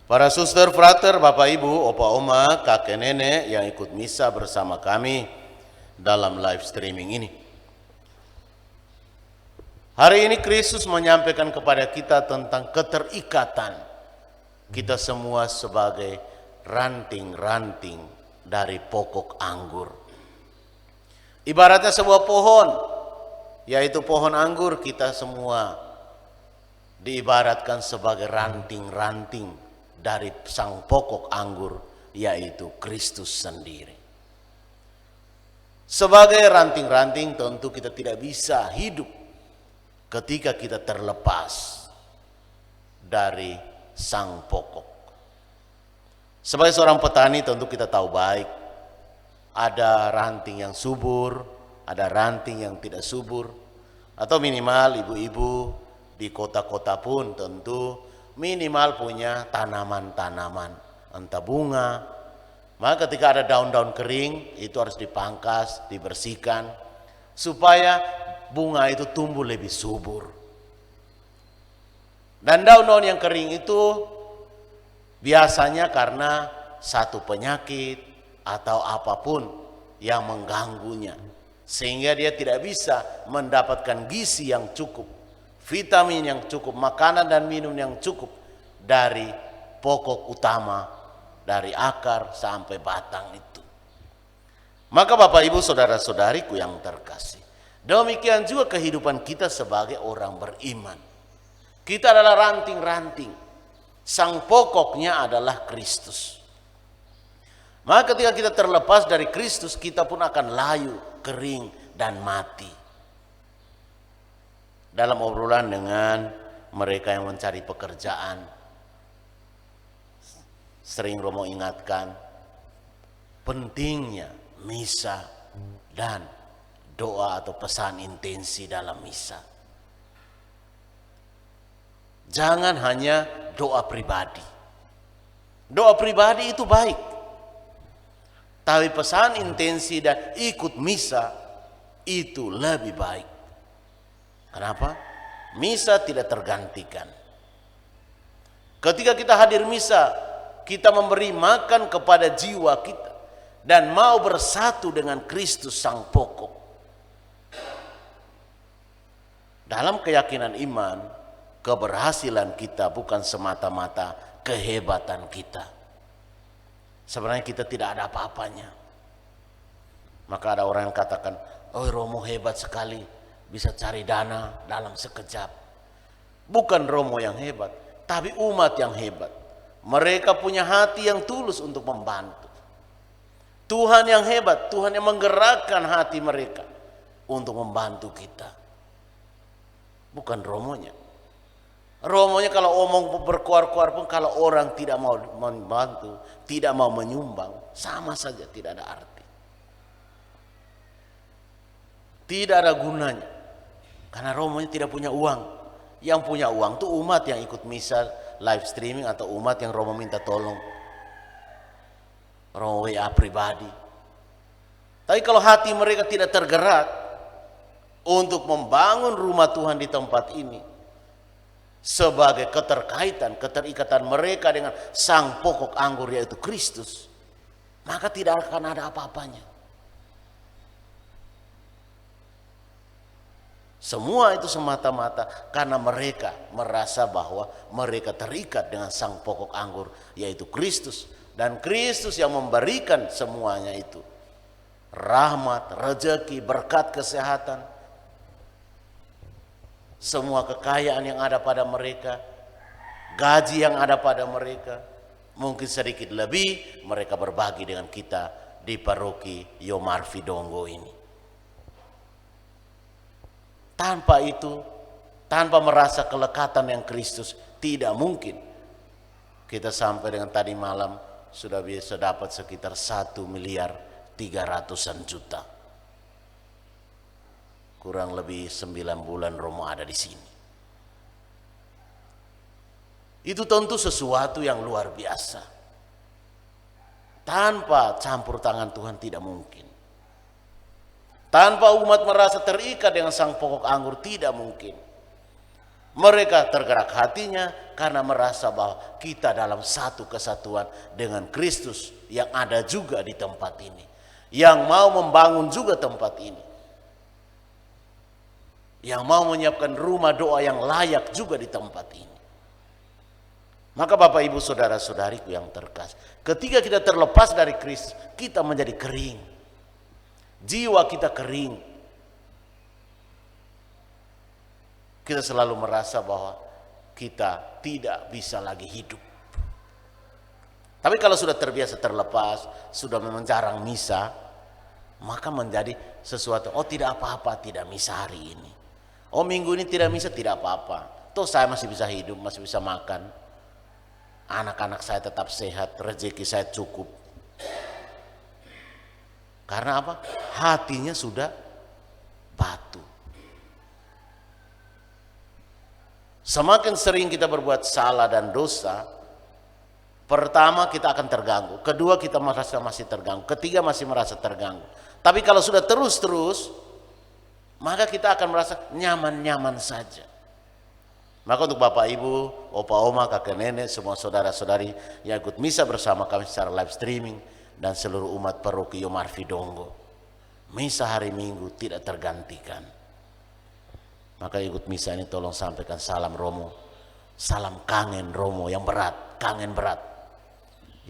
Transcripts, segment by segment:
Para suster, frater, bapak ibu, opa oma, kakek nenek yang ikut misa bersama kami dalam live streaming ini. Hari ini Kristus menyampaikan kepada kita tentang keterikatan kita semua sebagai ranting-ranting dari pokok anggur. Ibaratnya sebuah pohon, yaitu pohon anggur, kita semua diibaratkan sebagai ranting-ranting dari sang pokok anggur, yaitu Kristus sendiri. Sebagai ranting-ranting tentu kita tidak bisa hidup ketika kita terlepas dari sang pokok. Sebagai seorang petani tentu kita tahu baik, ada ranting yang subur, ada ranting yang tidak subur, atau minimal ibu-ibu di kota-kota pun tentu minimal punya tanaman-tanaman, entah bunga. Maka ketika ada daun-daun kering, itu harus dipangkas, dibersihkan, supaya bunga itu tumbuh lebih subur. Dan daun-daun yang kering itu biasanya karena satu penyakit atau apapun yang mengganggunya, sehingga dia tidak bisa mendapatkan gizi yang cukup, vitamin yang cukup, makanan dan minum yang cukup dari pokok utama, dari akar sampai batang itu. Maka Bapak Ibu saudara-saudariku yang terkasih, demikian juga kehidupan kita sebagai orang beriman. Kita adalah ranting-ranting, sang pokoknya adalah Kristus. Maka ketika kita terlepas dari Kristus, kita pun akan layu, kering, dan mati. Dalam obrolan dengan mereka yang mencari pekerjaan, sering Romo ingatkan pentingnya misa dan doa atau pesan intensi dalam misa. Jangan hanya doa pribadi. Doa pribadi itu baik, tapi pesan intensi dan ikut misa itu lebih baik. Kenapa? Misa tidak tergantikan. Ketika kita hadir misa, kita memberi makan kepada jiwa kita dan mau bersatu dengan Kristus sang pokok. Dalam keyakinan iman, keberhasilan kita bukan semata-mata kehebatan kita. Sebenarnya kita tidak ada apa-apanya. Maka ada orang yang katakan, "Oh, Romo hebat sekali, bisa cari dana dalam sekejap." Bukan Romo yang hebat, tapi umat yang hebat. Mereka punya hati yang tulus untuk membantu. Tuhan yang hebat, Tuhan yang menggerakkan hati mereka untuk membantu kita. Bukan Romonya. Romonya kalau omong berkuar-kuar pun, kalau orang tidak mau membantu, tidak mau menyumbang, sama saja tidak ada arti. Tidak ada gunanya. Karena Romonya tidak punya uang. Yang punya uang itu umat yang ikut misa live streaming atau umat yang Romo minta tolong. Romo WA pribadi. Tapi kalau hati mereka tidak tergerak untuk membangun rumah Tuhan di tempat ini, sebagai keterikatan mereka dengan sang pokok anggur yaitu Kristus, maka tidak akan ada apa-apanya. Semua itu semata-mata karena mereka merasa bahwa mereka terikat dengan sang pokok anggur yaitu Kristus, dan Kristus yang memberikan semuanya itu. Rahmat, rezeki, berkat kesehatan, semua kekayaan yang ada pada mereka, gaji yang ada pada mereka, mungkin sedikit lebih mereka berbagi dengan kita di paroki Yomarfi Donggo ini. Tanpa itu, tanpa merasa kelekatan yang Kristus, tidak mungkin kita sampai dengan tadi malam sudah bisa dapat sekitar 1.300.000.000 juta. Kurang lebih 9 bulan Romo ada di sini. Itu tentu sesuatu yang luar biasa. Tanpa campur tangan Tuhan tidak mungkin. Tanpa umat merasa terikat dengan sang pokok anggur tidak mungkin. Mereka tergerak hatinya karena merasa bahwa kita dalam satu kesatuan dengan Kristus yang ada juga di tempat ini, yang mau membangun juga tempat ini, yang mau menyiapkan rumah doa yang layak juga di tempat ini. Maka Bapak Ibu saudara-saudariku yang terkasih, ketika kita terlepas dari Kristus, kita menjadi kering. Jiwa kita kering. Kita selalu merasa bahwa kita tidak bisa lagi hidup. Tapi kalau sudah terbiasa terlepas, sudah memang jarang misa, maka menjadi sesuatu, oh tidak apa-apa tidak misa hari ini. Oh minggu ini tidak misa, tidak apa-apa. Toh saya masih bisa hidup, masih bisa makan. Anak-anak saya tetap sehat, rezeki saya cukup. Karena apa? Hatinya sudah batu. Semakin sering kita berbuat salah dan dosa, pertama kita akan terganggu, kedua kita merasa masih terganggu, ketiga masih merasa terganggu. Tapi kalau sudah terus-terus, maka kita akan merasa nyaman-nyaman saja. Maka untuk Bapak Ibu, Opa Oma, kakek nenek, semua saudara-saudari yang ikut misa bersama kami secara live streaming dan seluruh umat paroki Yomarfi Donggo, misa hari Minggu tidak tergantikan. Maka ikut misa ini tolong sampaikan salam Romo, salam kangen Romo yang berat, kangen berat,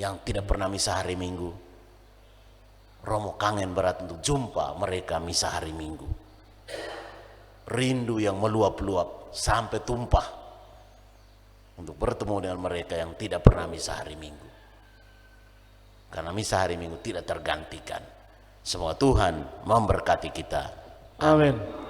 yang tidak pernah misa hari Minggu. Romo kangen berat untuk jumpa mereka misa hari Minggu. Rindu yang meluap-luap sampai tumpah untuk bertemu dengan mereka yang tidak pernah misa hari Minggu. Karena misa hari Minggu tidak tergantikan. Semoga Tuhan memberkati kita. Amin.